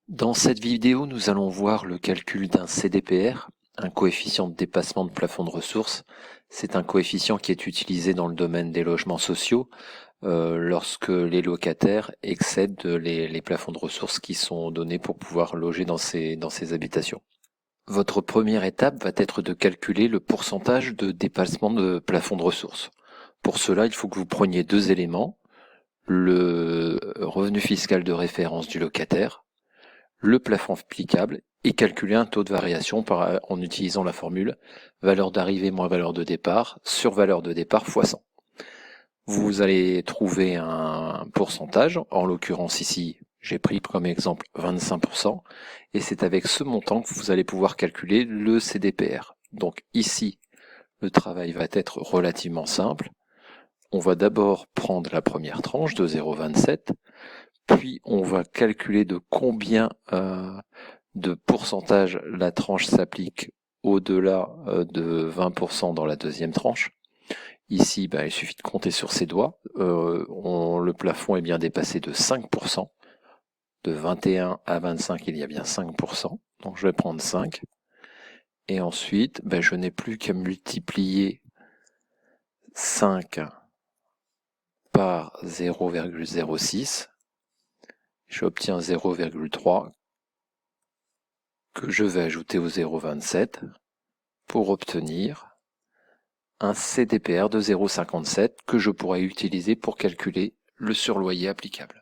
Dans cette vidéo, nous allons voir le calcul d'un CDPR, un coefficient de dépassement de plafond de ressources. C'est un coefficient qui est utilisé dans le domaine des logements sociaux lorsque les locataires excèdent les plafonds de ressources qui sont donnés pour pouvoir loger dans ces habitations. Votre première étape va être de calculer le pourcentage de dépassement de plafond de ressources. Pour cela, il faut que vous preniez deux éléments, le revenu fiscal de référence du locataire, le plafond applicable et calculer un taux de variation en utilisant la formule valeur d'arrivée moins valeur de départ sur valeur de départ fois 100. Vous allez trouver un pourcentage, en l'occurrence ici, j'ai pris comme exemple 25%, et c'est avec ce montant que vous allez pouvoir calculer le CDPR. Donc ici, le travail va être relativement simple. On va d'abord prendre la première tranche de 0,27, puis on va calculer de combien de pourcentage la tranche s'applique au-delà de 20% dans la deuxième tranche. Ici, il suffit de compter sur ses doigts. Le plafond est bien dépassé de 5%. De 21 à 25, il y a bien 5%. Donc je vais prendre 5. Et ensuite, je n'ai plus qu'à multiplier 5 par 0,06. J'obtiens 0,3 que je vais ajouter au 0,27 pour obtenir un CDPR de 0,57 que je pourrais utiliser pour calculer le surloyer applicable.